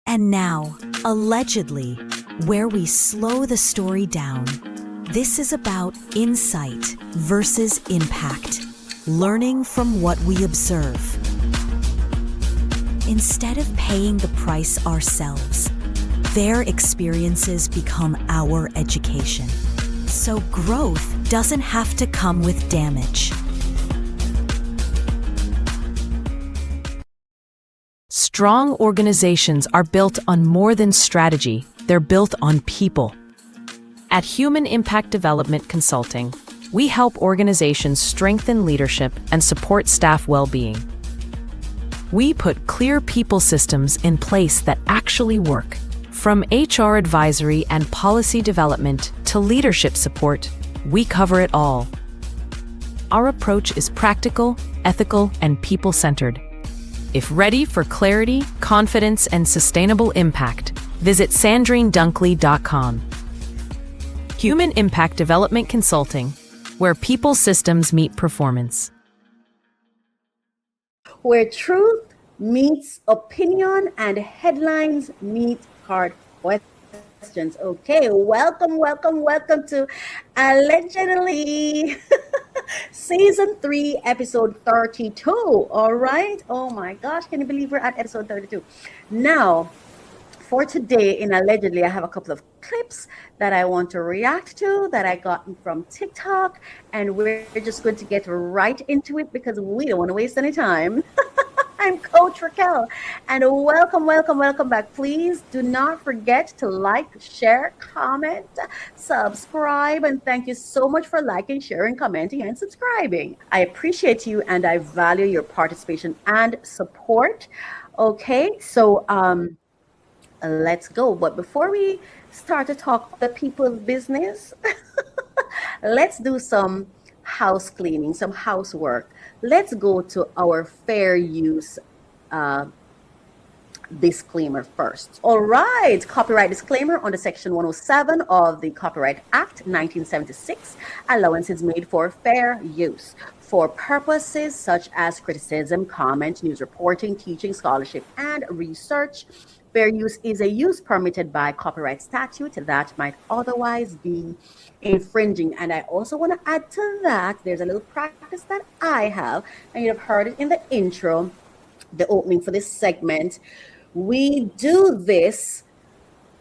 And now, allegedly, where we slow the story down. This is about insight versus impact, learning from what we observe. Instead of paying the price ourselves, their experiences become our education. So growth doesn't have to come with damage. Strong organizations are built on more than strategy, they're built on people. At Human Impact Development Consulting, we help organizations strengthen leadership and support staff well-being. We put clear people systems in place that actually work. From HR advisory and policy development to leadership support, we cover it all. Our approach is practical, ethical, and people-centered. If ready for clarity, confidence, and sustainable impact, visit sandrinedunkley.com. Human Impact Development Consulting, where people systems meet performance. Where truth meets opinion and headlines meet hard questions. Okay, welcome to Allegedly Season 3, Episode 32. All right. Oh my gosh, can you believe we're at Episode 32? Now, for today in Allegedly, I have a couple of clips that I want to react to that I got from TikTok, and we're just going to get right into it because we don't want to waste any time. I'm Coach Raquel, and welcome back. Please do not forget to like, share, comment, subscribe, and thank you so much for liking, sharing, commenting, and subscribing. I appreciate you and I value your participation and support. Okay, so let's go. But before we start to talk the people's business, let's do some house cleaning, some housework. Let's go to our fair use disclaimer first. All right, copyright disclaimer under Section 107 of the Copyright Act 1976. Allowance is made for fair use for purposes such as criticism, comment, news reporting, teaching, scholarship, and research. Fair use is a use permitted by copyright statute that might otherwise be infringing. And I also want to add to that, there's a little practice that I have, and you've heard it in the intro, the opening for this segment. We do this,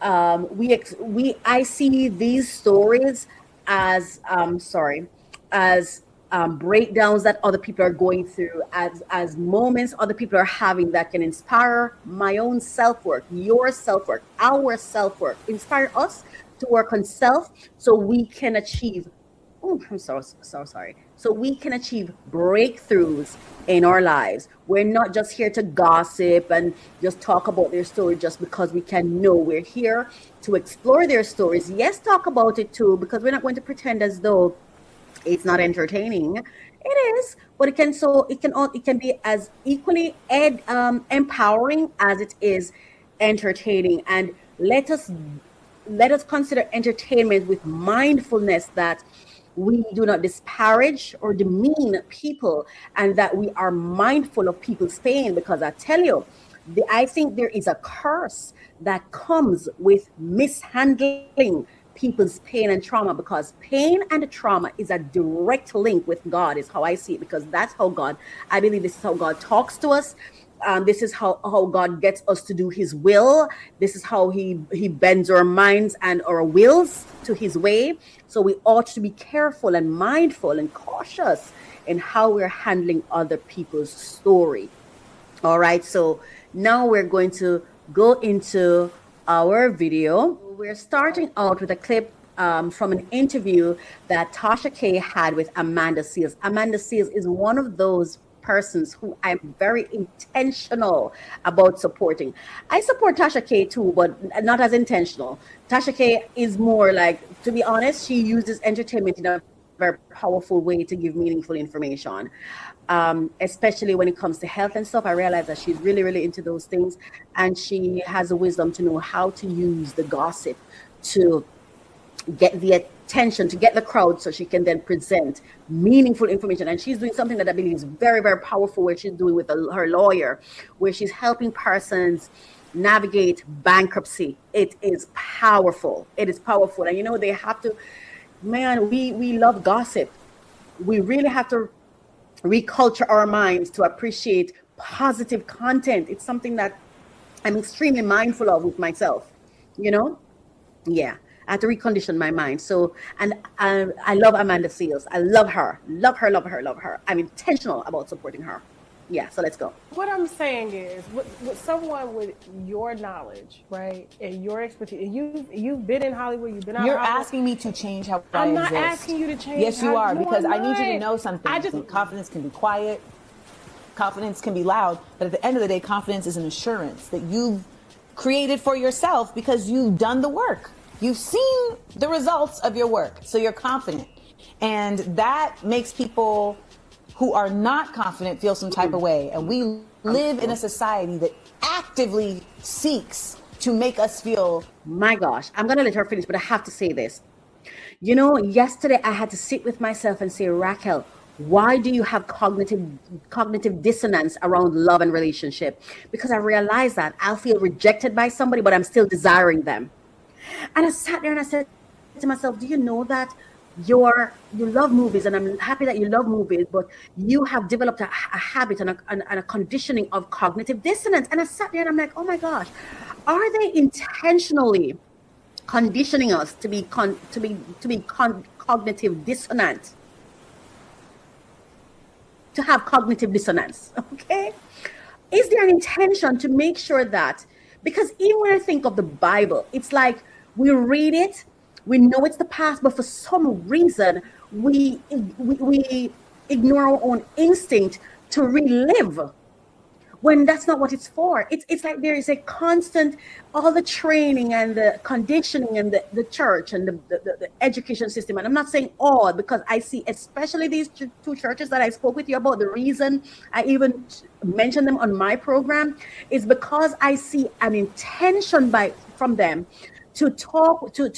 I see these stories as, breakdowns that other people are going through, as moments other people are having that can inspire my own self-work, your self-work, our self-work, inspire us to work on self so we can achieve, so we can achieve breakthroughs in our lives. We're not just here to gossip and just talk about their story just because we can. No, we're here to explore their stories. Yes, talk about it too, because we're not going to pretend as though it's not entertaining. It is, but it can be as equally empowering as it is entertaining. And let us consider entertainment with mindfulness, that we do not disparage or demean people, and that we are mindful of people's pain. Because I tell you, I think there is a curse that comes with mishandling people's pain and trauma, because pain and trauma is a direct link with God, is how I see it, because that's how God, I believe this is how God talks to us. This is how God gets us to do his will. This is how he bends our minds and our wills to his way. So we ought to be careful and mindful and cautious in how we're handling other people's story. All right, so now we're going to go into our video. We're starting out with a clip from an interview that Tasha K had with Amanda Seales. Amanda Seales is one of those persons who I'm very intentional about supporting. I support Tasha K too, but not as intentional. Tasha K is more like, to be honest, she uses entertainment in a very powerful way to give meaningful information, especially when it comes to health and stuff. I realize that she's really into those things, and she has the wisdom to know how to use the gossip to get the attention, to get the crowd, so she can then present meaningful information. And she's doing something that I believe is very powerful, where she's doing with her lawyer, where she's helping persons navigate bankruptcy. It is powerful. It is powerful. And they have to, man, we love gossip. We really have to reculture our minds to appreciate positive content. It's something that I'm extremely mindful of with myself, you know? Yeah. I had to recondition my mind. So, and I love Amanda Seals. I love her. Love her, love her, love her. I'm intentional about supporting her. Yeah, so let's go. What I'm saying is, with someone with your knowledge, right, and your expertise, you've been in Hollywood, you've been out. You're asking me to change how I I'm not exist. asking you to change. Yes, you are, because I need you to know something. I just confidence can be quiet, confidence can be loud, but at the end of the day, confidence is an assurance that you've created for yourself because you've done the work. You've seen the results of your work, so you're confident, and that makes people who are not confident feel some type of way. And we live in a society that actively seeks to make us feel. My gosh, I'm going to let her finish, but I have to say this. Yesterday I had to sit with myself and say, Raquel, why do you have cognitive dissonance around love and relationship? Because I realized that I'll feel rejected by somebody, but I'm still desiring them. And I sat there and I said to myself, do you know that you love movies, and I'm happy that you love movies, but you have developed a habit and a conditioning of cognitive dissonance. And I sat there and I'm like, oh my gosh, are they intentionally conditioning us to be cognitive dissonant? To have cognitive dissonance, okay? Is there an intention to make sure that, because even when I think of the Bible, it's like we read it, we know it's the past, but for some reason, we ignore our own instinct to relive when that's not what it's for. It's like there is a constant, all the training and the conditioning and the church and the education system. And I'm not saying all, because I see, especially these two churches that I spoke with you about, the reason I even mentioned them on my program is because I see an intention from them to talk, to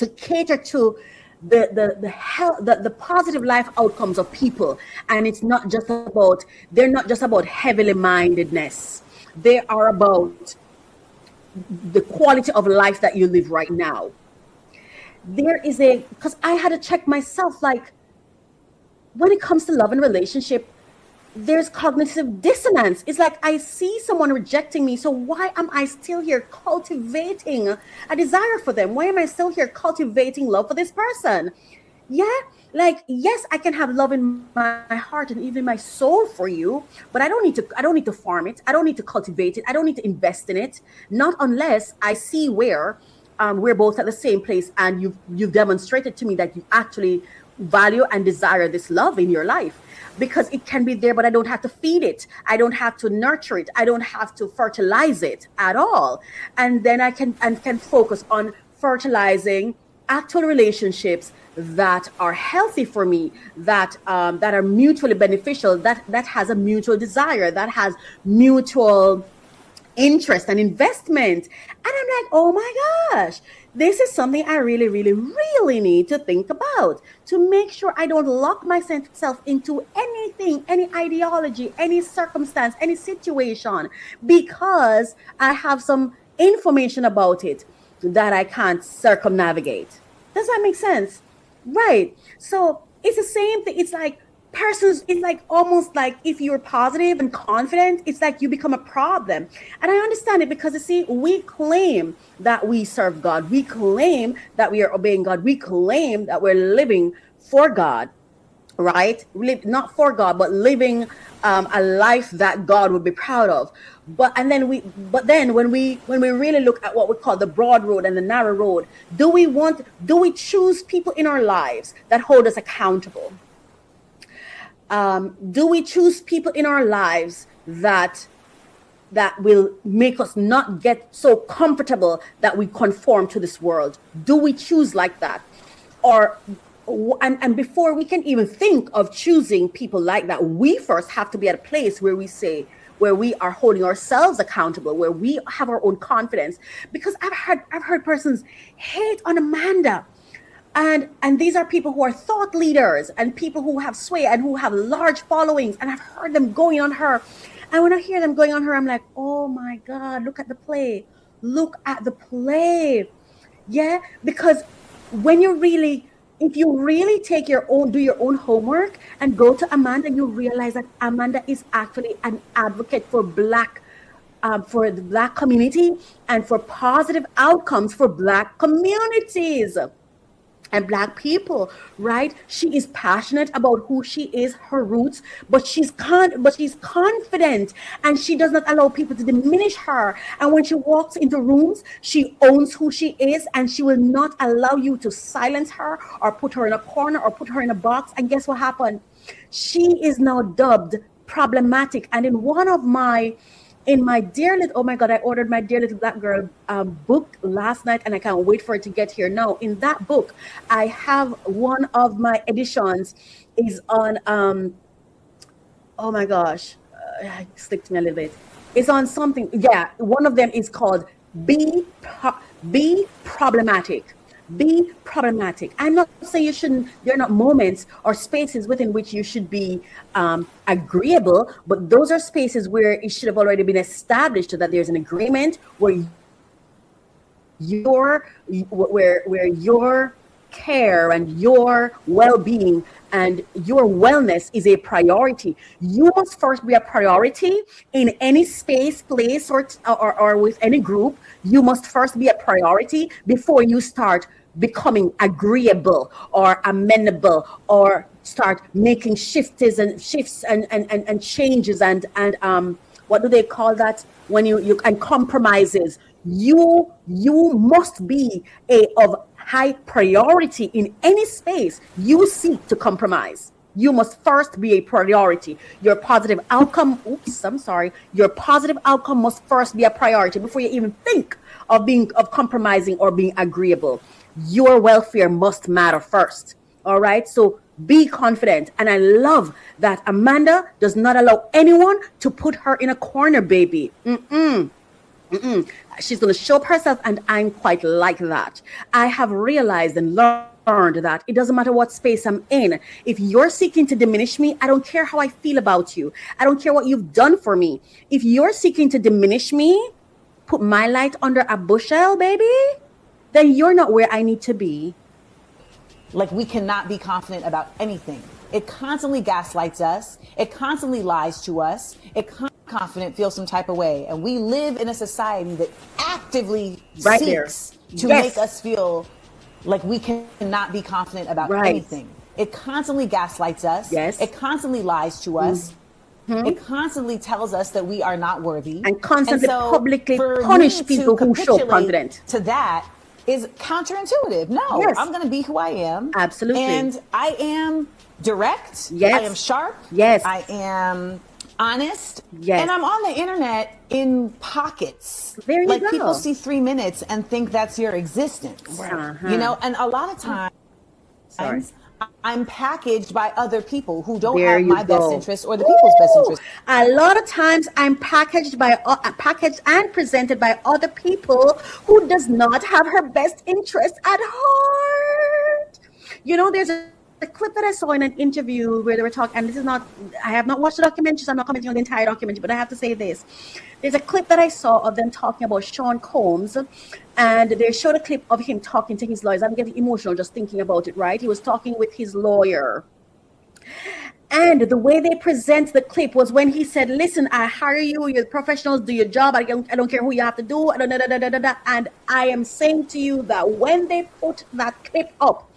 cater to the positive life outcomes of people. And it's not just about, they're not just about heavily mindedness. They are about the quality of life that you live right now. Because I had to check myself, like, when it comes to love and relationship, there's cognitive dissonance. It's like I see someone rejecting me, so why am I still here cultivating a desire for them? Why am I still here cultivating love for this person? Yeah, like, yes, I can have love in my heart and even my soul for you, but I don't need to farm it. I don't need to cultivate it. I don't need to invest in it. Not unless I see where we're both at the same place, and you've demonstrated to me that you actually value and desire this love in your life. Because it can be there, but I don't have to feed it. I don't have to nurture it. I don't have to fertilize it at all. And then I can focus on fertilizing actual relationships that are healthy for me, that are mutually beneficial, that has a mutual desire, that has mutual interest and investment. And I'm like, oh my gosh, this is something I really, really, really need to think about, to make sure I don't lock myself into anything, any ideology, any circumstance, any situation, because I have some information about it that I can't circumnavigate. Does that make sense? Right. So it's the same thing. It's like it's like almost like if you're positive and confident, it's like you become a problem. And I understand it, because you see, we claim that we serve God. We claim that we are obeying God. We claim that we're living for God, right? Not for God, but living a life that God would be proud of. But then when we really look at what we call the broad road and the narrow road, do we choose people in our lives that hold us accountable? Do we choose people in our lives that will make us not get so comfortable that we conform to this world? Do we choose like that? And before we can even think of choosing people like that, we first have to be at a place where we are holding ourselves accountable, where we have our own confidence. Because I've heard persons hate on Amanda. And these are people who are thought leaders and people who have sway and who have large followings. And I've heard them going on her. And when I hear them going on her, I'm like, oh my God, look at the play. Look at the play. Yeah, because when you really, if you really take your own, do your own homework and go to Amanda, you realize that Amanda is actually an advocate for the Black community and for positive outcomes for Black communities and Black people, right? She is passionate about who she is, her roots, but she's confident, and she does not allow people to diminish her. And when she walks into rooms, she owns who she is, and she will not allow you to silence her or put her in a corner or put her in a box. And guess what happened? She is now dubbed problematic. And in my dear little, oh my God, I ordered my dear little Black girl book last night, and I can't wait for it to get here. Now, in that book, I have one of my editions is on, oh my gosh, it slipped me a little bit. It's on something, yeah, one of them is called Be Problematic. Be problematic. I'm not saying you shouldn't, there are not moments or spaces within which you should be agreeable, but those are spaces where it should have already been established that there's an agreement where your care and your well-being and your wellness is a priority. You must first be a priority in any space, place, or with any group. You must first be a priority before you start becoming agreeable or amenable or start making shifts and changes and what do they call that when you and compromises. You must be of high priority in any space you seek to compromise. You must first be a priority. Your positive outcome, your positive outcome must first be a priority before you even think of compromising or being agreeable. Your welfare must matter first. All right. So be confident. And I love that Amanda does not allow anyone to put her in a corner, baby. She's going to show up herself, and I'm quite like that. I have realized and learned that it doesn't matter what space I'm in. If you're seeking to diminish me, I don't care how I feel about you. I don't care what you've done for me. If you're seeking to diminish me, put my light under a bushel, baby, then you're not where I need to be. Like, we cannot be confident about anything. It constantly gaslights us. It constantly lies to us. Confident feels some type of way. And we live in a society that actively seeks to make us feel like we cannot be confident about anything. It constantly gaslights us. Yes. It constantly lies to us. It constantly tells us that we are not worthy. And constantly publicly punish people who show confidence. To that is counterintuitive. No, yes. I'm going to be who I am. Absolutely. And I am direct. Yes. I am sharp. Yes. I am honest. Yes. And I'm on the internet in pockets. There you like go. People see 3 minutes and think that's your existence. You know, and a lot of times I'm packaged by other people who don't have my best interest or the people's best interest. A lot of times I'm packaged and presented by other people who does not have her best interest at heart. You know, there's a clip that I saw in an interview where they were talking, and I have not watched the documentary, so I'm not commenting on the entire documentary, but I have to say this. There's a clip that I saw of them talking about Sean Combs, and they showed a clip of him talking to his lawyers. I'm getting emotional just thinking about it, right? He was talking with his lawyer. And the way they present the clip was when he said, listen, I hire you, you're professionals, do your job. I don't care who you have to do. And I am saying to you that when they put that clip up,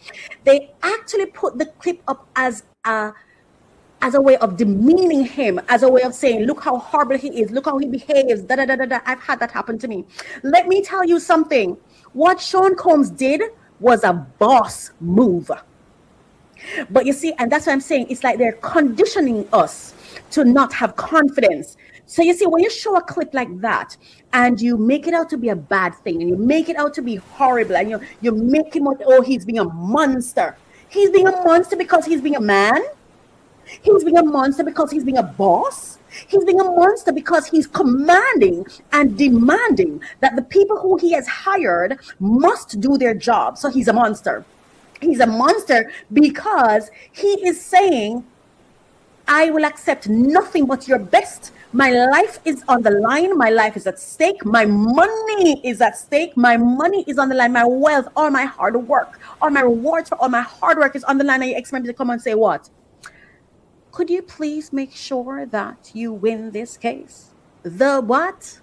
they actually put the clip up as a way of demeaning him, as a way of saying, look how horrible he is, look how he behaves, I've had that happen to me. Let me tell you something. What Sean Combs did was a boss move. But you see, and that's what I'm saying, it's like they're conditioning us to not have confidence. So you see, when you show a clip like that and you make it out to be a bad thing and you make it out to be horrible and you make him out, oh, he's being a monster. He's being a monster because he's being a man. He's being a monster because he's being a boss. He's being a monster because he's commanding and demanding that the people who he has hired must do their job. So he's a monster. He's a monster because he is saying, I will accept nothing but your best My life is on the line. My life is at stake. My money is at stake. My money is on the line. My wealth, all my hard work, all my rewards for all my hard work is on the line. And you expect me to come and say what? Could you please make sure that you win this case? The what?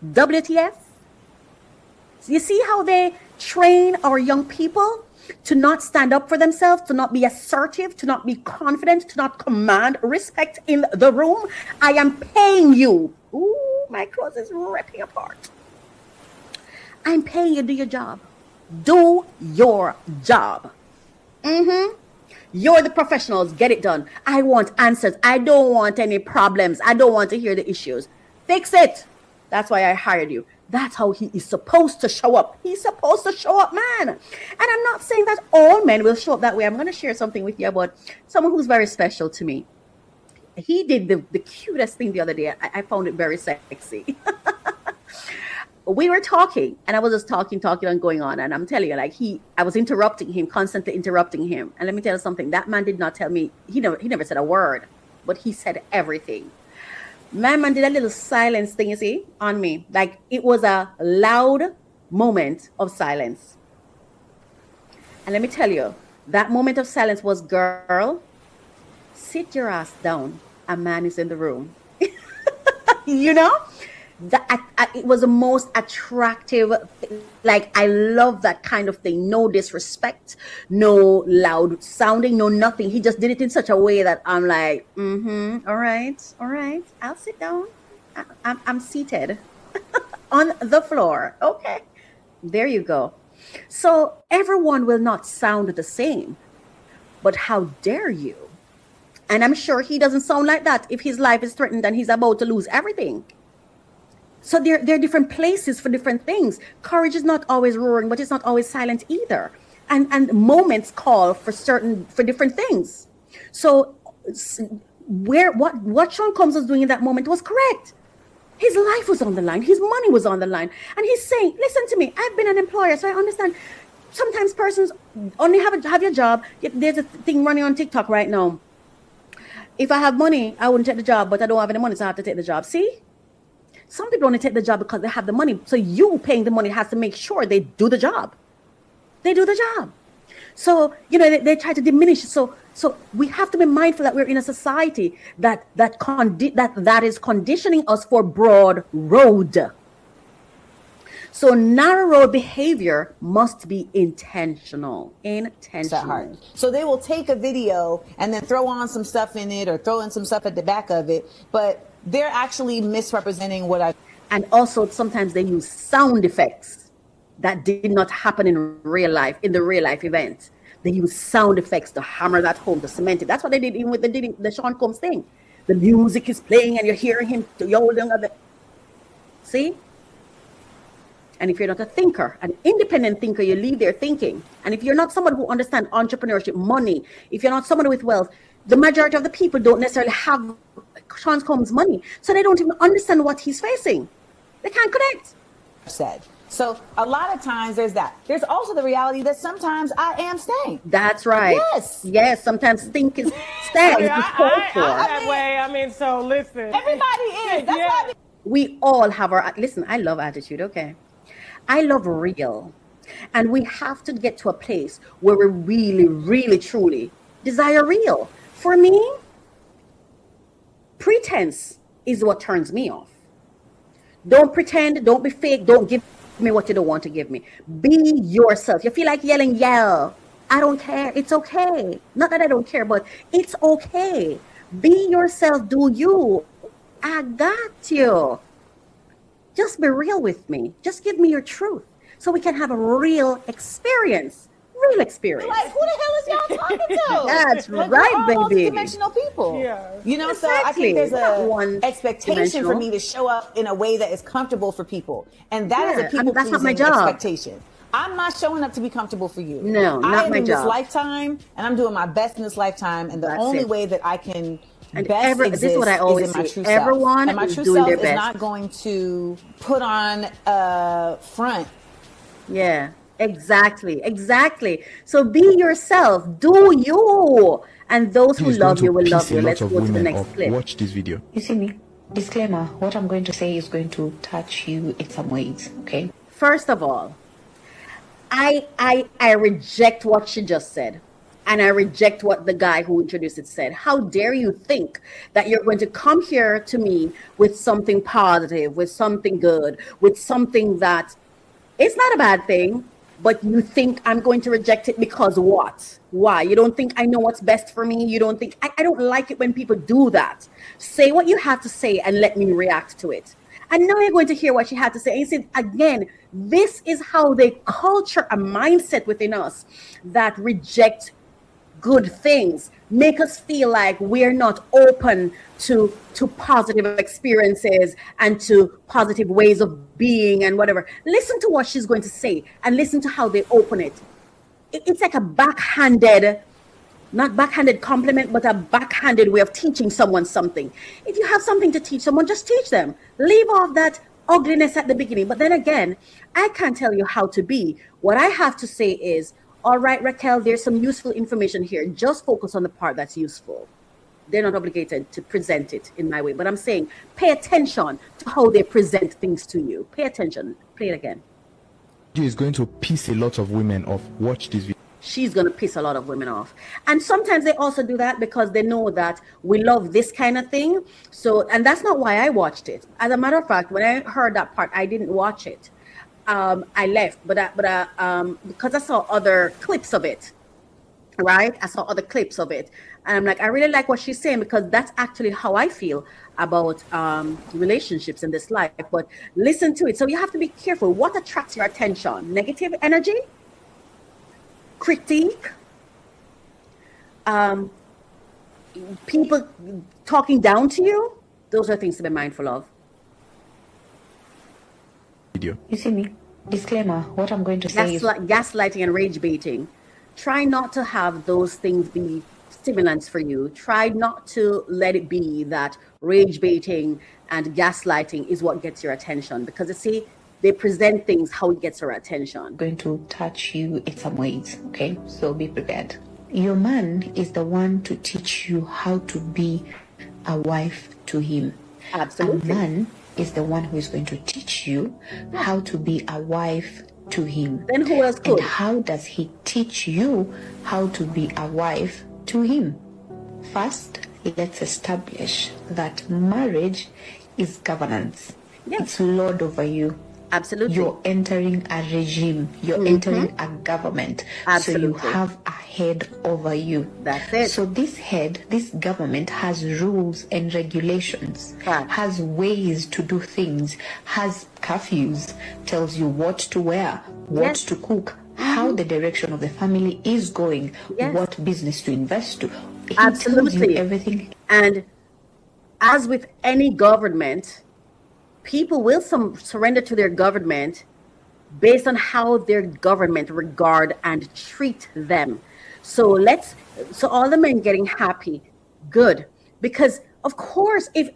WTF? You see how they train our young people to not stand up for themselves, to not be assertive, to not be confident, to not command respect in the room? I am paying you. Ooh, my clothes is ripping apart. I'm paying you to do your job. Do your job. You're the professionals. Get it done. I want answers. I don't want any problems. I don't want to hear the issues. Fix it. That's why I hired you. That's how he is supposed to show up. He's supposed to show up, man. And I'm not saying that all men will show up that way. I'm going to share something with you about someone who's very special to me. He did the cutest thing the other day. I found it very sexy. We were talking, and I was just talking and going on. And I'm telling you, like, I was interrupting him, constantly interrupting him. And let me tell you something. That man did not tell me, he never said a word, but he said everything. My man did a little silence thing, you see, on me. Like, it was a loud moment of silence. And let me tell you, that moment of silence was, girl, sit your ass down. A man is in the room. You know? It was the most attractive, like, I love that kind of thing. No disrespect, no loud sounding, no nothing. He just did it in such a way that I'm like, all right, I'll sit down. I'm seated on the floor. Okay, there you go. So everyone will not sound the same, but how dare you? And I'm sure he doesn't sound like that if his life is threatened and he's about to lose everything. So there are different places for different things. Courage is not always roaring, but it's not always silent either. And moments call for different things. So what Sean Combs was doing in that moment was correct. His life was on the line. His money was on the line. And he's saying, listen to me, I've been an employer, so I understand. Sometimes persons only have your job. There's a thing running on TikTok right now. If I have money, I wouldn't take the job, but I don't have any money, so I have to take the job. See? Some people only take the job because they have the money. So you paying the money has to make sure they do the job. They do the job. So, they try to diminish. So we have to be mindful that we're in a society that is conditioning us for broad road. So narrow road behavior must be intentional. So they will take a video and then throw on some stuff in it or throw in some stuff at the back of it, but they're actually misrepresenting and also sometimes they use sound effects that did not happen in the real life event. They use sound effects to hammer that home, to cement it. That's what they did even with the Sean Combs thing. The music is playing and you're hearing him yelling at the... See? And if you're not a thinker, an independent thinker, you leave there thinking. And if you're not someone who understands entrepreneurship, money, if you're not someone with wealth, the majority of the people don't necessarily have Sean Combs' money. So they don't even understand what he's facing. They can't connect. Said. So a lot of times there's that. There's also the reality that sometimes I am staying. That's right. Yes. Sometimes think is staying. I'm that way. I mean, so listen. Everybody is. That's why we all have our... Listen, I love attitude, okay? I love real. And we have to get to a place where we really, really, truly desire real. For me, pretense is what turns me off. Don't pretend, don't be fake, don't give me what you don't want to give me. Be yourself. You feel like yelling, yell. I don't care. It's okay. Not that I don't care, but it's okay. Be yourself. Do you. I got you. Just be real with me. Just give me your truth so we can have a real experience. Real experience. Like, who the hell is y'all talking to? That's like, right, we're all baby. multi-dimensional people. Yeah. So I Exactly. think there's One expectation for me to show up in a way that is comfortable for people. And that is a that's not my people-pleasing job. expectation. I'm not showing up to be comfortable for you. No, not I am my in job. this lifetime, and I'm doing my best in this lifetime, and the That's only it. way that I can And best exist this is what I always is in my say. true Everyone self. And my is true doing self their is best. not going to put on a front. Yeah, exactly. So be yourself. Do you. And those who This is going love to you will love piss a you. lot Let's of go to the women next off. clip. Watch this video. You see me? Disclaimer, what I'm going to say is going to touch you in some ways, okay? First of all, I reject what she just said. And I reject what the guy who introduced it said. How dare you think that you're going to come here to me with something positive, with something good, with something that it's not a bad thing, but you think I'm going to reject it because what? Why? You don't think I know what's best for me? You don't think I don't like it when people do that. Say what you have to say and let me react to it. And now you're going to hear what she had to say. And he said, again, this is how they culture a mindset within us that reject good things, make us feel like we're not open to positive experiences and to positive ways of being and whatever. Listen to what she's going to say and listen to how they open it. It's like a backhanded, not backhanded compliment, but a backhanded way of teaching someone something. If you have something to teach someone, just teach them. Leave off that ugliness at the beginning. But then again, I can't tell you how to be. What I have to say is, all right, Raquel, there's some useful information here. Just focus on the part that's useful. They're not obligated to present it in my way. But I'm saying pay attention to how they present things to you. Pay attention. Play it again. Is going to piss a lot of women off. Watch this video. She's going to piss a lot of women off. And sometimes they also do that because they know that we love this kind of thing. So, and that's not why I watched it. As a matter of fact, when I heard that part, I didn't watch it. I left, but because I saw other clips of it, right? I saw other clips of it. And I'm like, I really like what she's saying because that's actually how I feel about relationships in this life. But listen to it. So you have to be careful. What attracts your attention? Negative energy? Critique? People talking down to you? Those are things to be mindful of. Video. You see me? Disclaimer, what I'm going to say is... Gaslighting and rage baiting. Try not to have those things be stimulants for you. Try not to let it be that rage baiting and gaslighting is what gets your attention. Because you see, they present things how it gets your attention. Going to touch you in some ways, okay? So be prepared. Your man is the one to teach you how to be a wife to him. Absolutely. A man is the one who is going to teach you how to be a wife to him. Then who else could? And how does he teach you how to be a wife to him? First, let's establish that marriage is governance. Yes. It's lord over you. Absolutely. You're entering a regime. You're entering a government. Absolutely. So you have a head over you. That's it. So this head, this government has rules and regulations, has ways to do things, has curfews, tells you what to wear, what to cook, how the direction of the family is going, what business to invest to. He tells you everything. And as with any government, people will surrender to their government based on how their government regard and treat them. So all the men getting happy, good. Because of course, if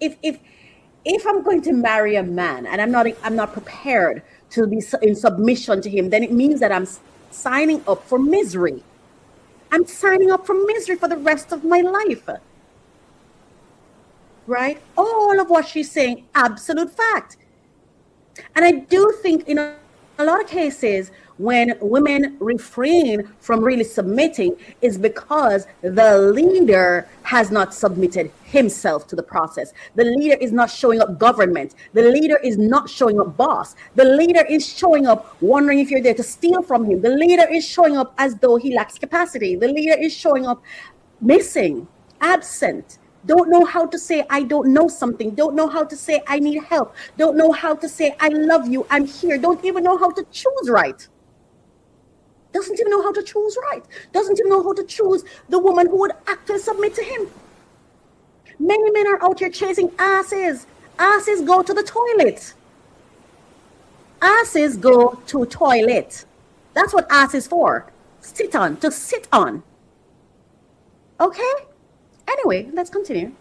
I'm going to marry a man and I'm not prepared to be in submission to him, then it means that I'm signing up for misery. I'm signing up for misery for the rest of my life. Right? All of what she's saying, absolute fact. And I do think in a lot of cases, when women refrain from really submitting is because the leader has not submitted himself to the process. The leader is not showing up government. The leader is not showing up boss. The leader is showing up wondering if you're there to steal from him. The leader is showing up as though he lacks capacity. The leader is showing up missing, absent. Don't know how to say, I don't know something. Don't know how to say, I need help. Don't know how to say, I love you. I'm here. Don't even know how to choose right. Doesn't even know how to choose right. Doesn't even know how to choose the woman who would actually submit to him. Many men are out here chasing asses. Asses go to the toilet. Asses go to toilet. That's what ass is for. Sit on, to sit on. Okay? Anyway, let's continue.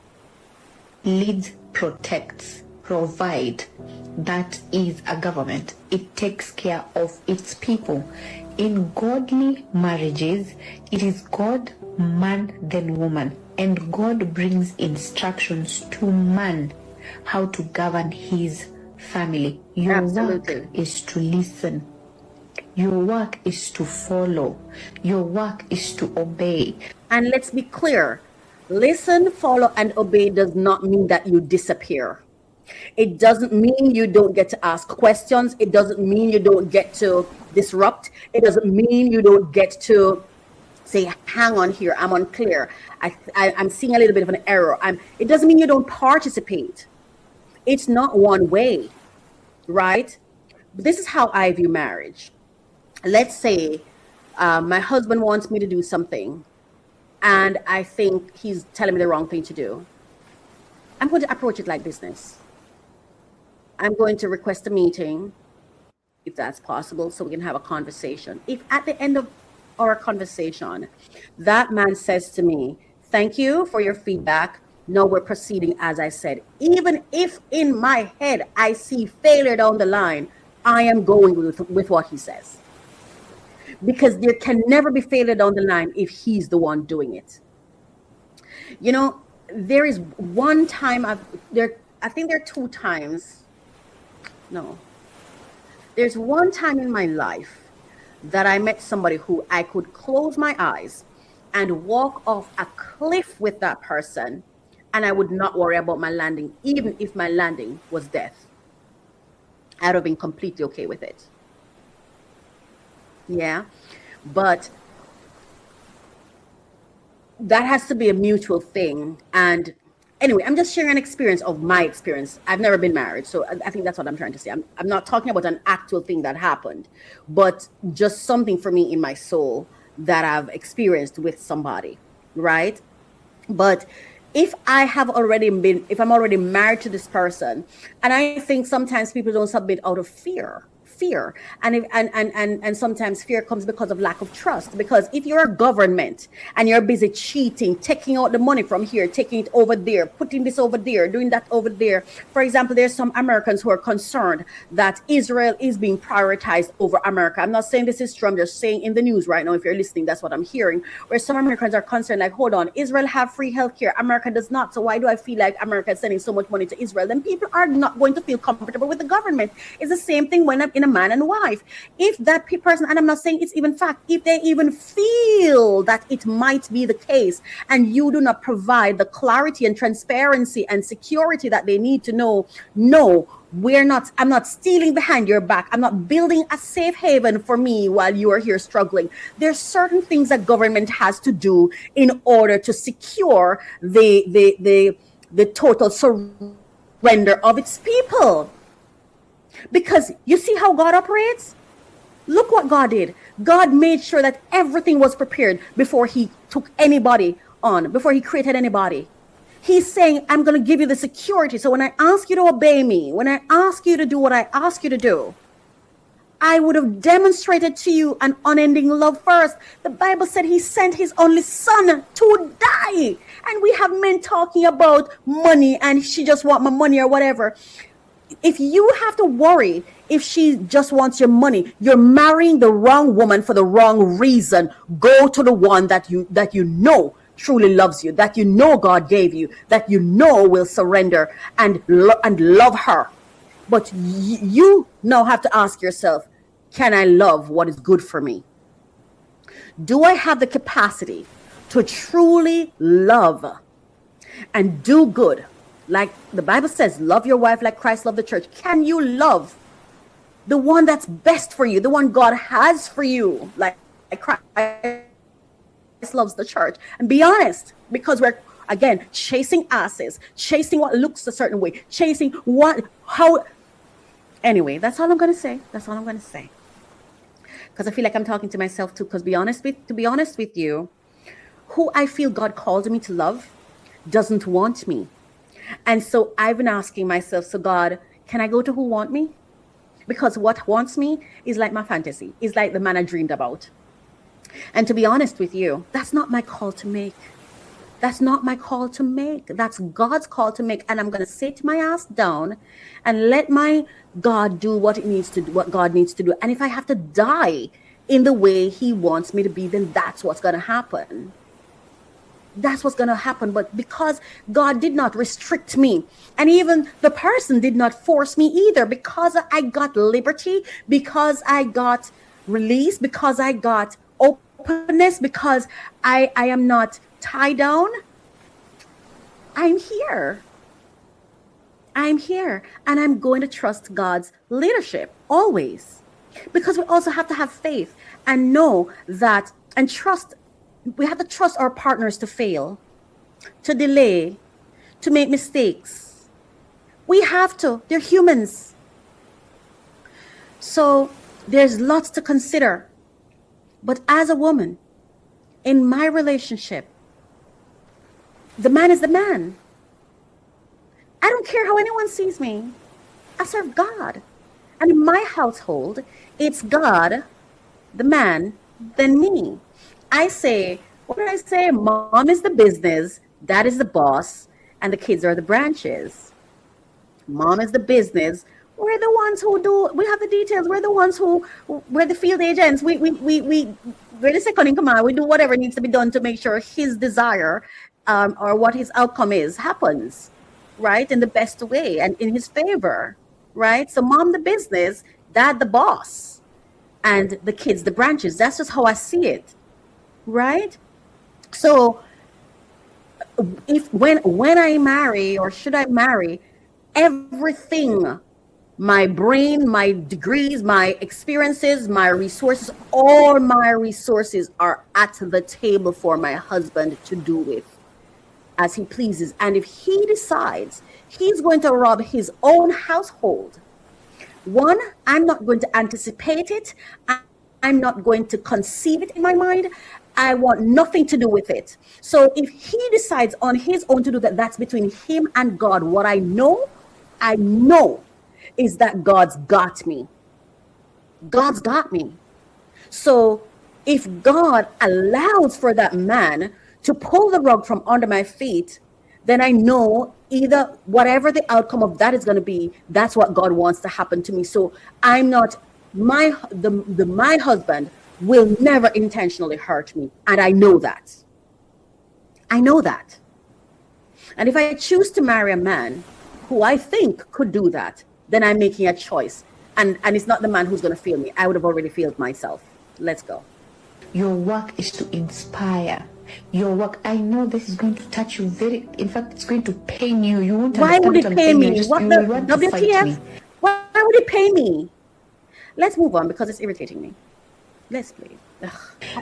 Leads, protects, provide. That is a government. It takes care of its people. In godly marriages, it is God, man, then woman. And God brings instructions to man. how to govern his family. Your work is to listen. Your work is to follow. Your work is to obey. And let's be clear. Listen, follow, and obey does not mean that you disappear. It doesn't mean you don't get to ask questions. It doesn't mean you don't get to disrupt. It doesn't mean you don't get to say, hang on here, I'm unclear. I'm seeing a little bit of an error. It doesn't mean you don't participate. It's not one way, right? But this is how I view marriage. Let's say my husband wants me to do something and I think he's telling me the wrong thing to do. I'm going to approach it like business. I'm going to request a meeting, if that's possible, so we can have a conversation. If at the end of our conversation, that man says to me, thank you for your feedback. No, we're proceeding as I said. Even if in my head I see failure down the line, I am going with what he says. Because there can never be failure down the line if he's the one doing it. You know, there is one time I think there are two times. No. There's one time in my life that I met somebody who I could close my eyes and walk off a cliff with that person, and I would not worry about my landing, even if my landing was death. I'd have been completely okay with it. Yeah, but that has to be a mutual thing. And anyway, I'm just sharing an experience of my experience. I've never been married, so I think that's what I'm trying to say. I'm not talking about an actual thing that happened, but just something for me in my soul that I've experienced with somebody, right? But if I'm already married to this person, and I think sometimes people don't submit out of fear, and sometimes fear comes because of lack of trust. Because if you're a government and you're busy cheating, taking out the money from here, taking it over there, putting this over there, doing that over there. For example, there's some Americans who are concerned that Israel is being prioritized over America. I'm not saying this is true. I'm just saying in the news right now, if you're listening, that's what I'm hearing, where some Americans are concerned, like, hold on, Israel have free healthcare, America does not. So why do I feel like America is sending so much money to Israel? Then people are not going to feel comfortable with the government. It's the same thing when I'm in a man and wife. If that person, and I'm not saying it's even fact, if they even feel that it might be the case, and you do not provide the clarity and transparency and security that they need to know, no, I'm not stealing behind your back. I'm not building a safe haven for me while you are here struggling. There's certain things that government has to do in order to secure the total surrender of its people. Because you see how God operates? Look what God did. God made sure that everything was prepared before he took anybody on, before he created anybody. He's saying, I'm going to give you the security. So when I ask you to obey me, when I ask you to do what I ask you to do, I would have demonstrated to you an unending love first. The Bible said he sent his only son to die. And we have men talking about money and she just want my money or whatever. If you have to worry if she just wants your money, you're marrying the wrong woman for the wrong reason. Go to the one that you know truly loves you, that you know God gave you, that you know will surrender and love her. But you now have to ask yourself, can I love what is good for me? Do I have the capacity to truly love and do good? Like the Bible says, love your wife like Christ loved the church. Can you love the one that's best for you, the one God has for you, like Christ loves the church? And be honest, because we're, again, chasing asses, chasing what looks a certain way, chasing how. Anyway, that's all I'm going to say. That's all I'm going to say. Because I feel like I'm talking to myself too. Because to be honest with you, who I feel God called me to love doesn't want me. And so I've been asking myself, so God, can I go to who want me? Because what wants me is like my fantasy, is like the man I dreamed about. And to be honest with you, that's not my call to make. That's not my call to make. That's God's call to make. And I'm going to sit my ass down and let my God do what it needs to do, what God needs to do. And if I have to die in the way he wants me to be, then that's what's going to happen. that's what's going to happen. But because God did not restrict me, and even the person did not force me either, because I got liberty, because I got release, because I got openness, because I am not tied down, I'm here. I'm here, and I'm going to trust God's leadership always, because we also have to have faith and know that, and trust. We have to trust our partners to fail, to delay, to make mistakes. We have to. They're humans. So there's lots to consider. But as a woman, in my relationship, the man is the man. I don't care how anyone sees me. I serve God. And in my household, it's God, the man, then me. I say, what do I say? Mom is the business, dad is the boss, and the kids are the branches. Mom is the business. We're the ones who do, we have the details. We're the ones who, we're the field agents. We're the second in command. We do whatever needs to be done to make sure his desire or what his outcome is happens, right? In the best way and in his favor, right? So mom the business, dad the boss, and the kids the branches. That's just how I see it. Right? So if when I marry, or should I marry, everything, my brain, my degrees, my experiences, my resources, all my resources are at the table for my husband to do with as he pleases. And if he decides he's going to rob his own household, one, I'm not going to anticipate it. I'm not going to conceive it in my mind. I want nothing to do with it. So if he decides on his own to do that, that's between him and God. What I know is that God's got me. God's got me. So if God allows for that man to pull the rug from under my feet, then I know either whatever the outcome of that is going to be, that's what God wants to happen to me. So I'm not, my husband will never intentionally hurt me. And I know that. I know that. And if I choose to marry a man who I think could do that, then I'm making a choice. And it's not the man who's going to fail me. I would have already failed myself. Let's go. Your work is to inspire. Your work, I know this is going to touch you in fact, it's going to pain you. You won't Why would it pay me? What the WTF? Why would it pay me? Let's move on because it's irritating me. Let's please.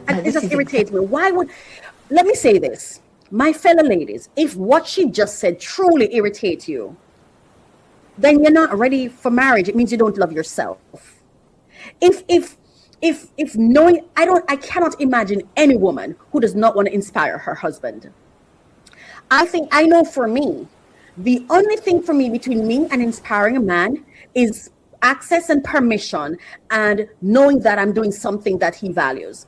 It just irritates me. Let me say this. My fellow ladies, if what she just said truly irritates you, then you're not ready for marriage. It means you don't love yourself. If knowing, I cannot imagine any woman who does not want to inspire her husband. I know for me, the only thing for me between me and inspiring a man is access and permission and knowing that I'm doing something that he values.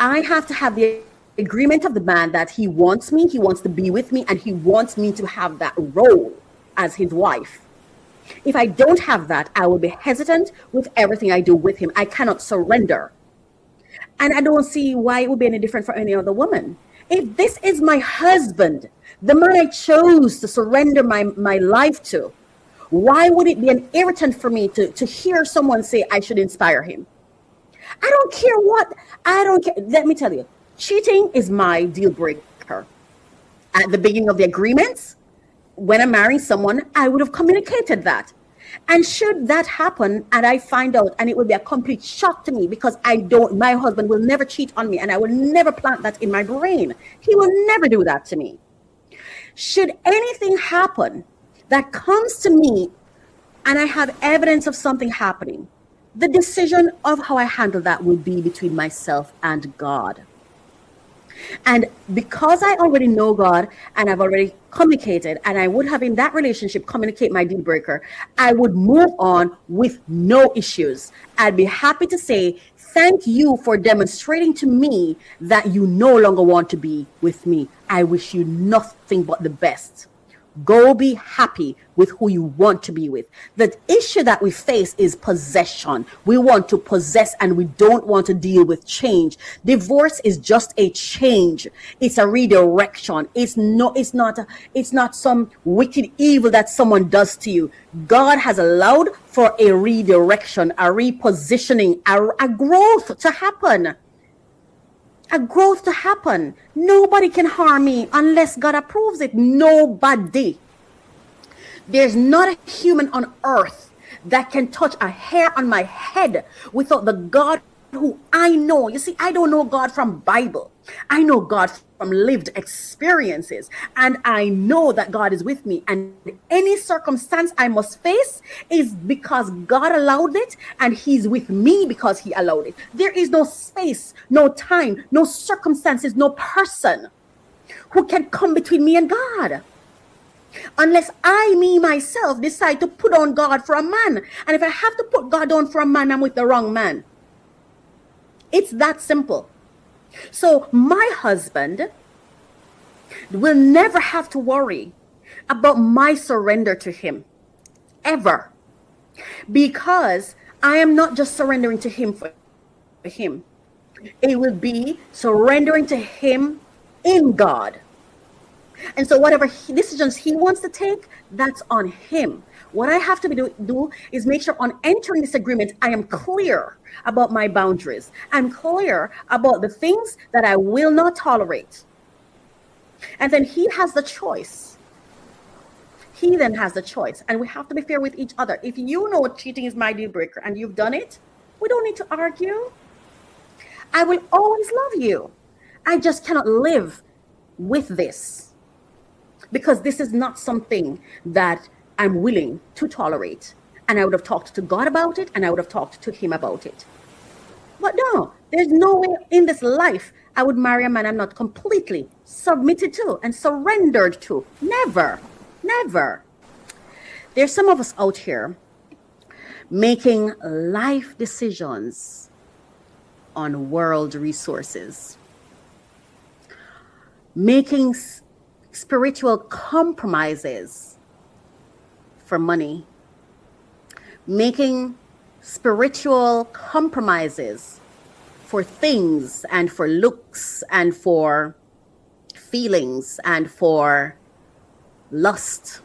I have to have the agreement of the man that he wants me, he wants to be with me, and he wants me to have that role as his wife. If I don't have that, I will be hesitant with everything I do with him. I cannot surrender. And I don't see why it would be any different for any other woman. If this is my husband, the man I chose to surrender my life to, why would it be an irritant for me to hear someone say I should inspire him? I don't care. Let me tell you, cheating is my deal breaker. At the beginning of the agreements, when I'm marrying someone, I would have communicated that. And should that happen and I find out, and it will be a complete shock to me because my husband will never cheat on me and I will never plant that in my brain. He will never do that to me. Should anything happen that comes to me and I have evidence of something happening, the decision of how I handle that will be between myself and God. And because I already know God and I've already communicated, and I would have in that relationship communicate my deal breaker, I would move on with no issues. I'd be happy to say, thank you for demonstrating to me that you no longer want to be with me. I wish you nothing but the best. Go be happy with who you want to be with. The issue that we face is possession. We want to possess and we don't want to deal with change. Divorce is just a change. It's a redirection. It's not some wicked evil that someone does to you. God has allowed for a redirection, a repositioning, a growth to happen. A growth to happen. Nobody can harm me unless God approves it. Nobody. There's not a human on earth that can touch a hair on my head without the God who I know. You see, I don't know God from Bible. I know God from lived experiences, and I know that God is with me, and any circumstance I must face is because God allowed it, and he's with me because he allowed it. There is no space, no time, no circumstances, no person who can come between me and God, unless me myself decide to put on God for a man. And if I have to put God on for a man, I'm with the wrong man. It's that simple. So my husband will never have to worry about my surrender to him, ever. Because I am not just surrendering to him for him. It will be surrendering to him in God. And so whatever decisions he wants to take, that's on him. What I have to do is make sure on entering this agreement, I am clear about my boundaries. I'm clear about the things that I will not tolerate. And then he has the choice. He then has the choice. And we have to be fair with each other. If you know cheating is my deal breaker and you've done it, we don't need to argue. I will always love you. I just cannot live with this, because this is not something that I'm willing to tolerate. And I would have talked to God about it, and I would have talked to him about it. But no, there's no way in this life I would marry a man I'm not completely submitted to and surrendered to. Never, never. There's some of us out here making life decisions on world resources, making spiritual compromises for money, making spiritual compromises for things and for looks and for feelings and for lust.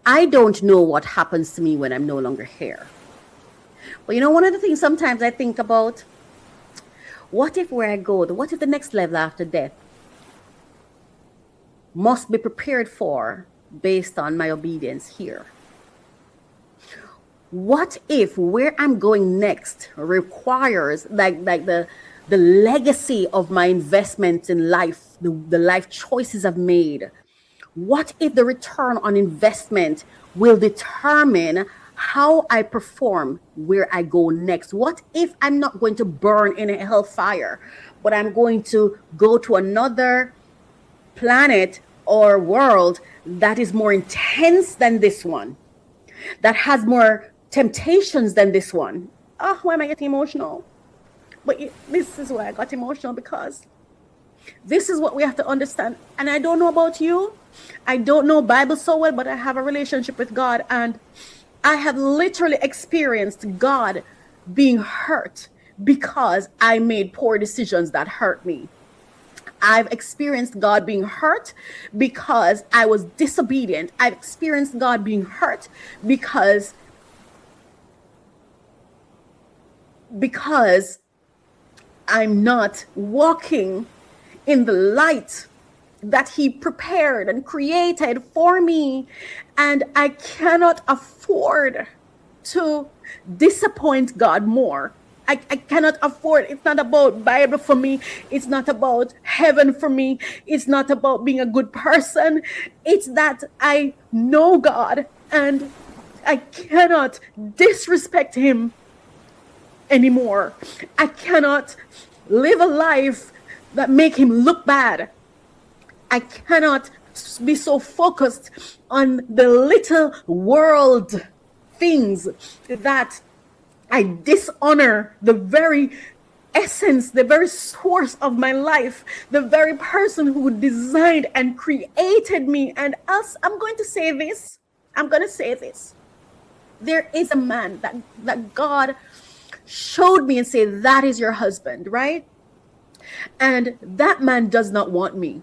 I don't know what happens to me when I'm no longer here. But you know, one of the things sometimes I think about, what if where I go, what if the next level after death must be prepared for based on my obedience here? What if where I'm going next requires like the legacy of my investments in life, the life choices I've made? What if the return on investment will determine how I perform where I go next? What if I'm not going to burn in a hellfire, but I'm going to go to another planet or world that is more intense than this one, that has more temptations than this one? Oh, why am I getting emotional? But this is why I got emotional, because this is what we have to understand. And I don't know about you. I don't know Bible so well, but I have a relationship with God, and I have literally experienced God being hurt because I made poor decisions that hurt me. I've experienced God being hurt because I was disobedient. I've experienced God being hurt because I'm not walking in the light that he prepared and created for me. And I cannot afford to disappoint God more. I cannot afford. It's not about Bible for me. It's not about heaven for me. It's not about being a good person. It's that I know God and I cannot disrespect him anymore. I cannot live a life that make him look bad. I cannot be so focused on the little world things that I dishonor the very essence, the very source of my life, the very person who designed and created me and us. I'm going to say this. There is a man that God showed me and said, that is your husband, right? And that man does not want me.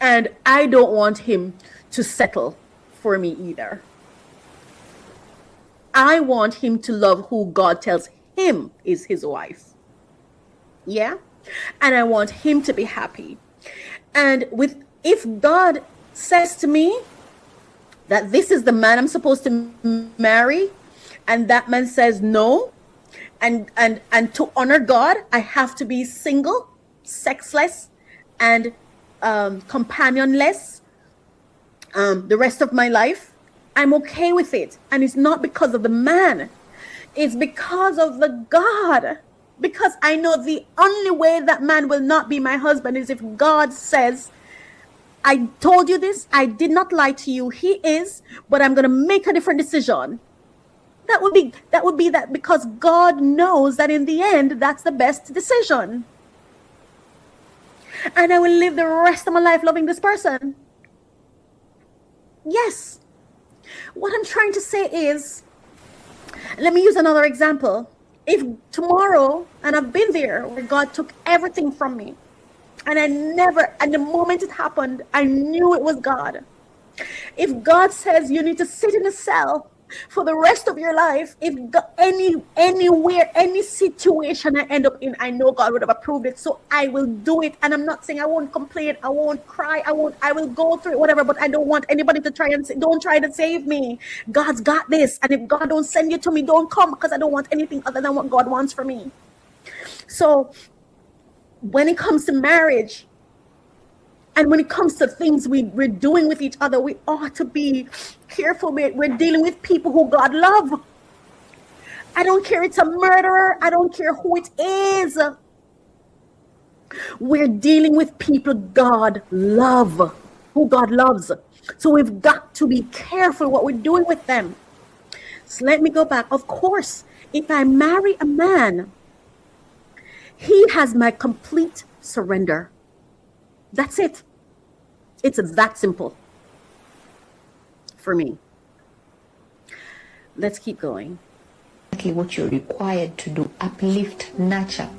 And I don't want him to settle for me either. I want him to love who God tells him is his wife. Yeah? And I want him to be happy. And if God says to me that this is the man I'm supposed to marry, and that man says no, and to honor God, I have to be single, sexless, and companionless the rest of my life, I'm okay with it. And it's not because of the man. It's because of the God. Because I know the only way that man will not be my husband is if God says, I told you this, I did not lie to you, he is, but I'm going to make a different decision. That would be that, because God knows that in the end, that's the best decision. And I will live the rest of my life loving this person. Yes. What I'm trying to say is, let me use another example. If tomorrow, and I've been there, where God took everything from me, and and the moment it happened, I knew it was God. If God says you need to sit in a cell for the rest of your life, if anywhere, any situation I end up in, I know God would have approved it, so I will do it. And I'm not saying I won't complain, I won't cry, I will go through it, whatever, but I don't want anybody to don't try to save me. God's got this, and if God don't send you to me, don't come, because I don't want anything other than what God wants for me. So when it comes to marriage, and when it comes to things we're doing with each other, we ought to be careful. We're dealing with people who God loves. I don't care it's a murderer. I don't care who it is. We're dealing with people God loves, who God loves. So we've got to be careful what we're doing with them. So let me go back. Of course, if I marry a man, he has my complete surrender. That's it. It's that simple for me. Let's keep going. Exactly what you're required to do. Uplift, nurture.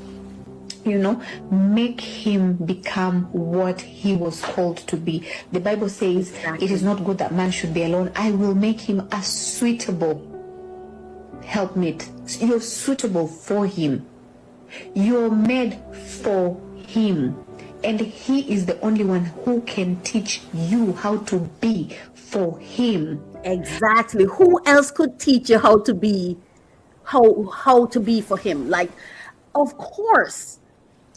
Make him become what he was called to be. The Bible says, exactly. It is not good that man should be alone. I will make him a suitable helpmate. You're suitable for him. You're made for him. And he is the only one who can teach you how to be for him. Exactly. Who else could teach you how to be for him? Like, of course.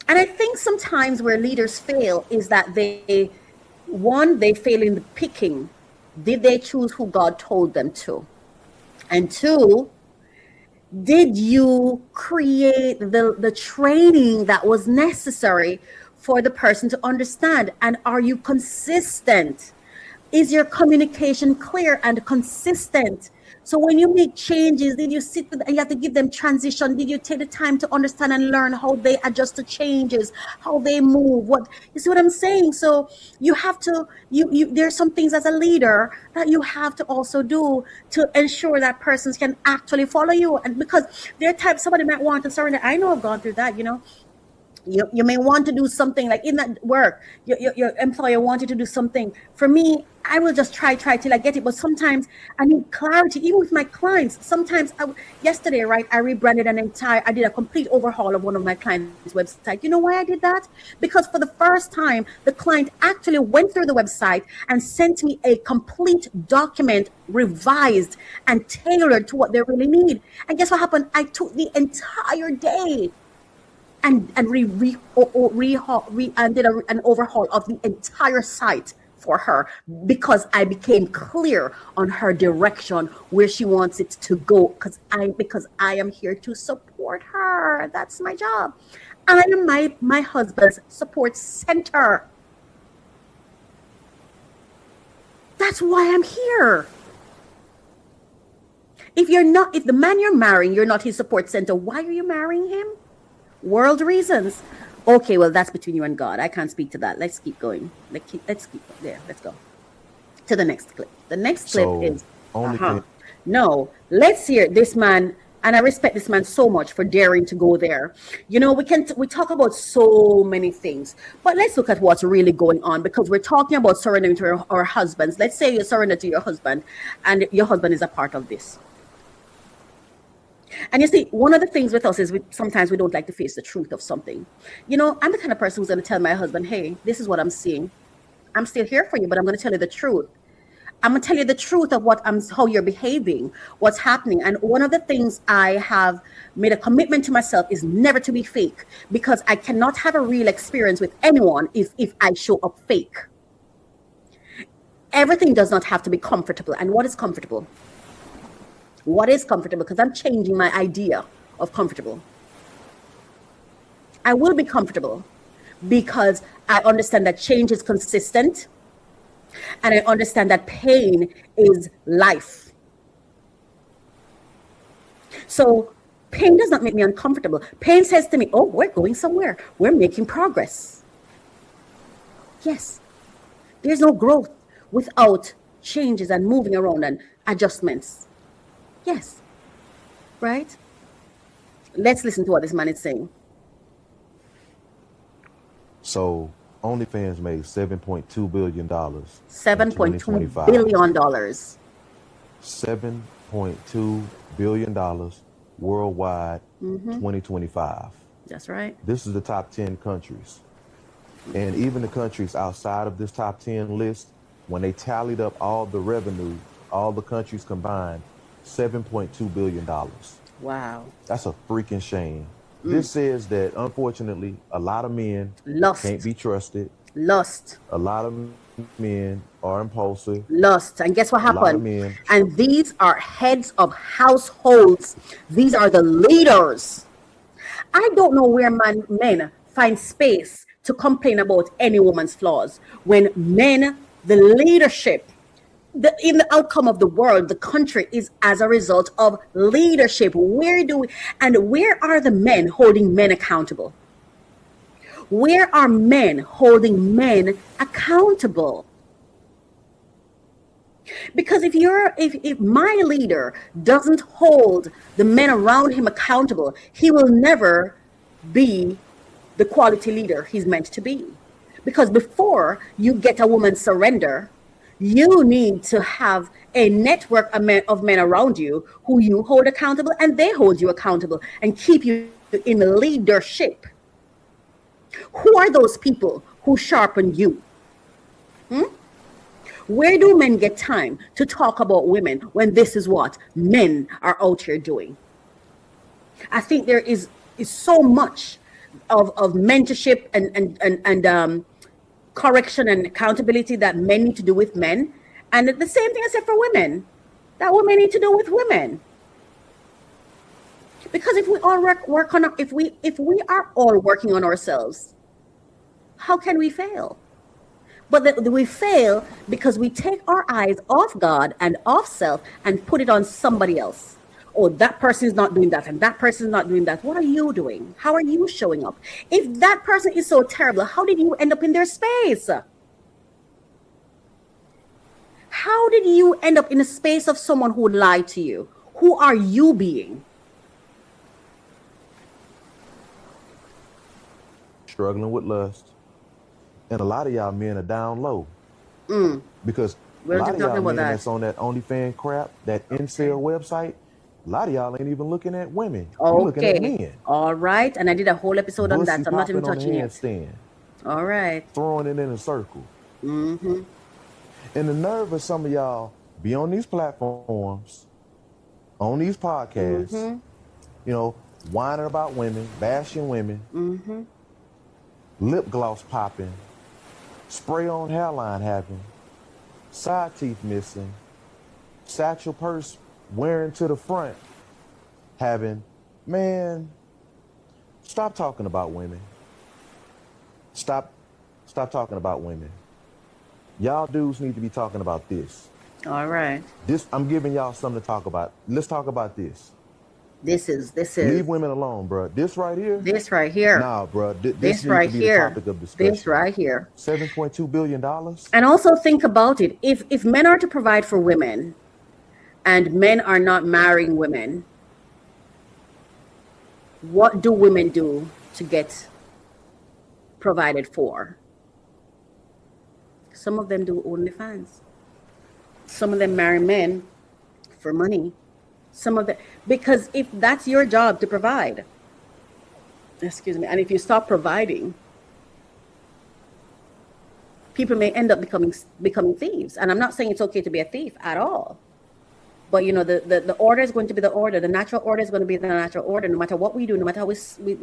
And I think sometimes where leaders fail is that they fail in the picking. Did they choose who God told them to? And two, did you create the training that was necessary for the person to understand? And are you consistent? Is your communication clear and consistent? So when you make changes, did you sit with, and you have to give them transition? Did you take the time to understand and learn how they adjust to changes, how they move? You see what I'm saying? So you have to, there's some things as a leader that you have to also do to ensure that persons can actually follow you. And because somebody might want to surrender. I know I've gone through that, You may want to do something like in that work, your employer wanted to do something. For me, I will just try till I get it. But sometimes I need clarity, even with my clients. Sometimes, yesterday, right, I rebranded I did a complete overhaul of one of my clients' website. You know why I did that? Because for the first time, the client actually went through the website and sent me a complete document, revised and tailored to what they really need. And guess what happened? I took the entire day and did an overhaul of the entire site for her, because I became clear on her direction, where she wants it to go, because I am here to support her. That's my job. I am my husband's support center. That's why I'm here. If the man you're marrying, you're not his support center, why are you marrying him? World reasons. Okay, well, that's between you and God. I can't speak to that. Let's keep going. Let's keep there. Let's go to the next clip. The next clip is no. Let's hear this man, and I respect this man so much for daring to go there. You know, we talk about so many things, but let's look at what's really going on, because we're talking about surrendering to our husbands. Let's say you surrender to your husband, and your husband is a part of this. And you see, one of the things with us is sometimes we don't like to face the truth of something. You know, I'm the kind of person who's going to tell my husband, hey, this is what I'm seeing. I'm still here for you, but I'm going to tell you the truth. I'm going to tell you the truth of how you're behaving, what's happening. And one of the things I have made a commitment to myself is never to be fake, because I cannot have a real experience with anyone if I show up fake. Everything does not have to be comfortable. And what is comfortable? What is comfortable? Because I'm changing my idea of comfortable. I will be comfortable because I understand that change is consistent, and I understand that pain is life. So pain does not make me uncomfortable. Pain says to me, oh, we're going somewhere. We're making progress. Yes. There's no growth without changes and moving around and adjustments. Yes. Right? Let's listen to what this man is saying. So OnlyFans made $7.2 billion. $7.2 billion. $7.2 billion worldwide, 2025. That's right. This is the top 10 countries. And even the countries outside of this top 10 list, when they tallied up all the revenue, all the countries combined, $7.2 billion. Wow. That's a freaking shame. This says that, unfortunately, a lot of men can't be trusted. Lust. A lot of men are impulsive. Lust. And guess what A lot of happened? men. And these are heads of households. These are the leaders. I don't know where men find space to complain about any woman's flaws when men, the leadership, in the outcome of the world, the country is as a result of leadership. Where are the men holding men accountable? Where are men holding men accountable? Because if my leader doesn't hold the men around him accountable, he will never be the quality leader he's meant to be. Because before you get a woman's surrender, you need to have a network of men around you who you hold accountable, and they hold you accountable and keep you in leadership. Who are those people who sharpen you? Where do men get time to talk about women when this is what men are out here doing? I think there is so much of mentorship and correction and accountability that men need to do with men, and the same thing I said for women, that women need to do with women. Because if we all work on, if we are all working on ourselves, how can we fail? But we fail because we take our eyes off God and off self and put it on somebody else. Oh, that person is not doing that, and that person is not doing that. What are you doing? How are you showing up? If that person is so terrible, how did you end up in their space? How did you end up in a space of someone who lied to you? Who are you being? Struggling with lust. And a lot of y'all men are down low. Because a lot of y'all men that's on that OnlyFans crap, that incel website, a lot of y'all ain't even looking at women. You're looking at men. All right. And I did a whole episode on that. So I'm not even Bussy touching popping on it. the handstand, All right. throwing it in a circle. And the nerve of some of y'all be on these platforms, on these podcasts, whining about women, bashing women, lip gloss popping, spray on hairline having, side teeth missing, satchel purse wearing to the front having. Man, stop talking about women. Stop talking about women. Y'all dudes need to be talking about this. All right. I'm giving y'all something to talk about. Let's talk about this. This Leave is women alone, bro. This right here, this right here. nah, bro. This This needs right to be the here. topic of This discussion. right here. $7.2 billion. And also think about it. If men are to provide for women and men are not marrying women, what do women do to get provided for? Some of them do OnlyFans. Some of them marry men for money. Some of them, because if that's your job to provide, excuse me, and if you stop providing, people may end up becoming thieves. And I'm not saying it's okay to be a thief at all. But the order is going to be the order. The natural order is going to be the natural order, no matter what we do, no matter how we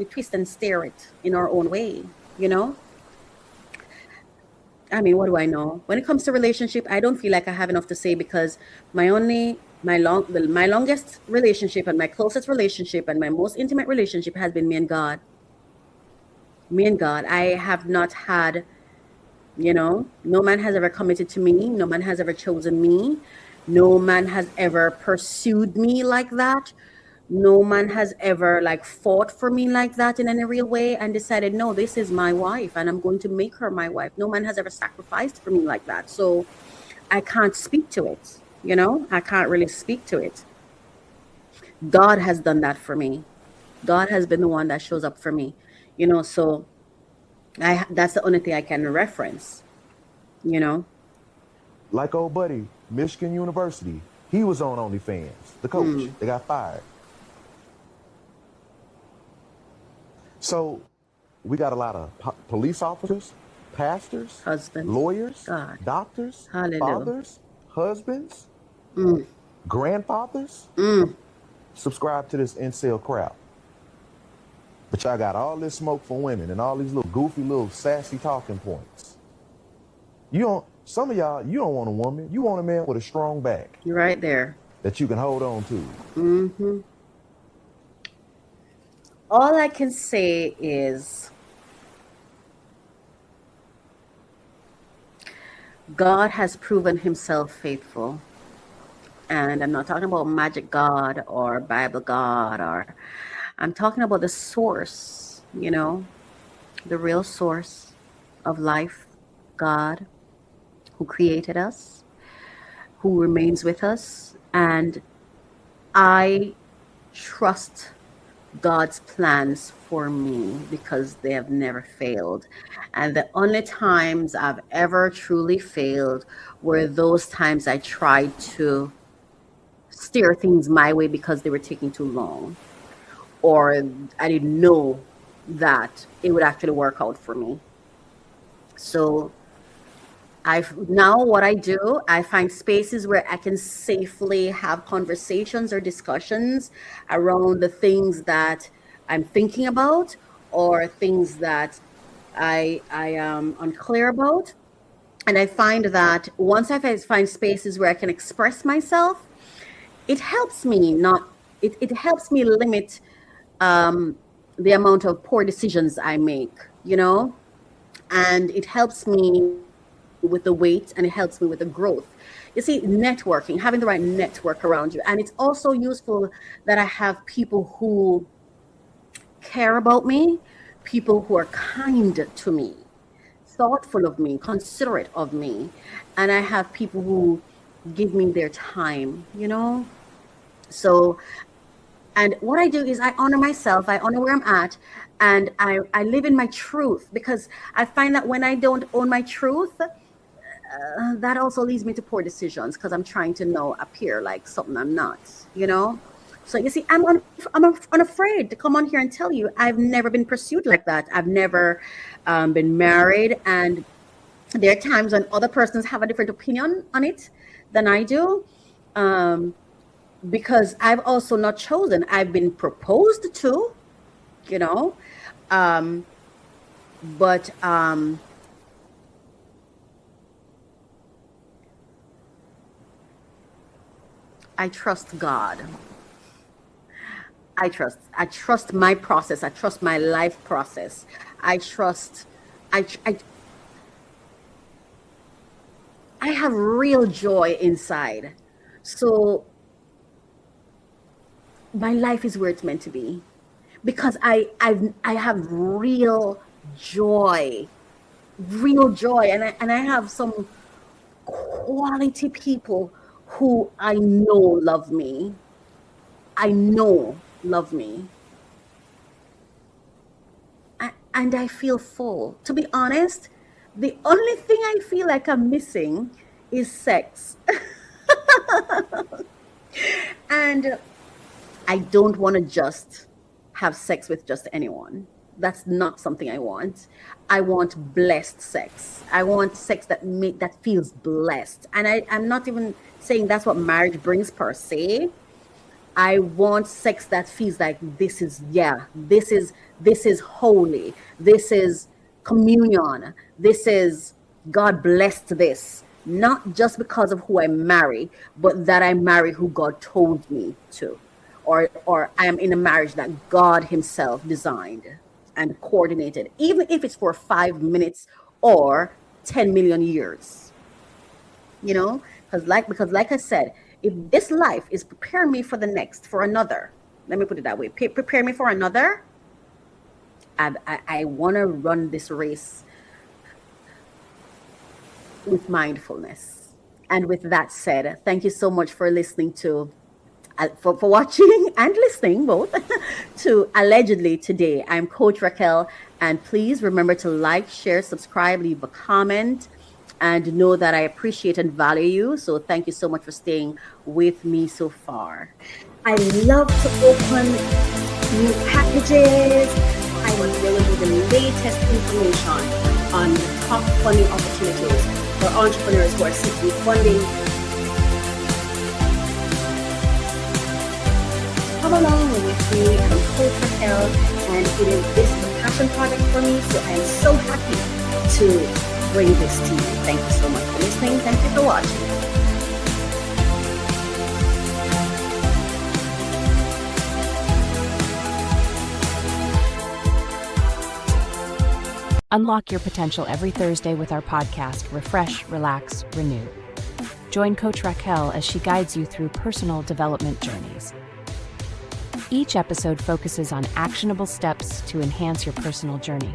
twist and steer it in our own way, I mean, what do I know? When it comes to relationship, I don't feel like I have enough to say, because my longest relationship and my closest relationship and my most intimate relationship has been me and God. Me and God. I have not had, no man has ever committed to me. No man has ever chosen me. No man has ever pursued me like that. No man has ever fought for me like that in any real way and decided, no, this is my wife and I'm going to make her my wife. No man has ever sacrificed for me like that. So I can't speak to it. I can't really speak to it. God has done that for me. God has been the one that shows up for me, so that's the only thing I can reference, Like old buddy, Michigan University, he was on OnlyFans. The coach, they got fired. So we got a lot of police officers, pastors, husbands, lawyers, God, doctors, hallelujah, fathers, husbands, grandfathers, subscribe to this incel crowd. But y'all got all this smoke for women and all these little goofy, little sassy talking points. Some of y'all, you don't want a woman. You want a man with a strong back. You're right there. That you can hold on to. Mm-hmm. All I can say is God has proven himself faithful. And I'm not talking about magic God or Bible God, or I'm talking about the source, the real source of life, God, who created us, who remains with us. And I trust God's plans for me because they have never failed. And the only times I've ever truly failed were those times I tried to steer things my way because they were taking too long, or I didn't know that it would actually work out for me. So what I do, I find spaces where I can safely have conversations or discussions around the things that I'm thinking about or things that I am unclear about. And I find that once I find spaces where I can express myself, it helps me it helps me limit the amount of poor decisions I make, and it helps me with the weight, and it helps me with the growth. You see, networking, having the right network around you. And it's also useful that I have people who care about me, people who are kind to me, thoughtful of me, considerate of me. And I have people who give me their time, So, and what I do is I honor myself, I honor where I'm at, and I live in my truth, because I find that when I don't own my truth, that also leads me to poor decisions, because I'm trying to appear like something I'm not, So you see, I'm unafraid to come on here and tell you I've never been pursued like that. I've never been married, and there are times when other persons have a different opinion on it than I do, because I've also not chosen. I've been proposed to, but I trust God. I trust my process. I trust my life process. I have real joy inside. So my life is where it's meant to be, because I have real joy, and I have some quality people who I know love me. And I feel full. To be honest, the only thing I feel like I'm missing is sex. And I don't want to just have sex with just anyone. That's not something I want. I want blessed sex. I want sex that feels blessed. And I'm not even saying that's what marriage brings per se. I want sex that feels like this is holy. This is communion. This is God blessed this. Not just because of who I marry, but that I marry who God told me to. Or I am in a marriage that God himself designed and coordinated, even if it's for 5 minutes or 10 million years. You know, because like I said, if this life is preparing me for the next, for another, let me put it that way, prepare me for another, I want to run this race with mindfulness. And with that said, thank you so much for listening to, for watching and listening both to Allegedly Today. I'm Coach Raquel, and please remember to like, share, subscribe, leave a comment, and know that I appreciate and value you. So thank you so much for staying with me so far. I love to open new packages. I want to deliver the latest information on top funding opportunities for entrepreneurs who are seeking funding. Come along with me. I'm Coach Raquel, and this is a passion project for me. So I'm so happy to bring this to you. Thank you so much for listening. Thank you for watching. Unlock your potential every Thursday with our podcast, Refresh, Relax, Renew. Join Coach Raquel as she guides you through personal development journeys. Each episode focuses on actionable steps to enhance your personal journey.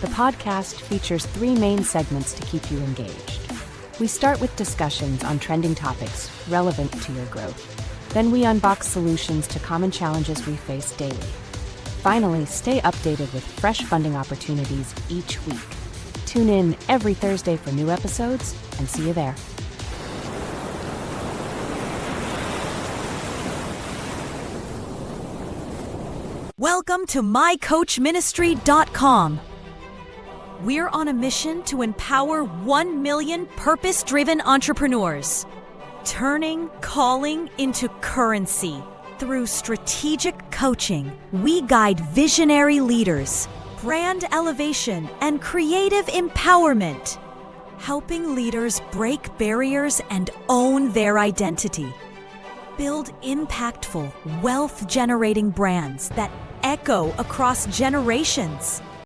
The podcast features 3 main segments to keep you engaged. We start with discussions on trending topics relevant to your growth. Then we unbox solutions to common challenges we face daily. Finally, stay updated with fresh funding opportunities each week. Tune in every Thursday for new episodes, and see you there. Welcome to mycoachministry.com. We're on a mission to empower 1 million purpose-driven entrepreneurs, turning calling into currency. Through strategic coaching, we guide visionary leaders, brand elevation, and creative empowerment, helping leaders break barriers and own their identity. Build impactful, wealth-generating brands that echo across generations.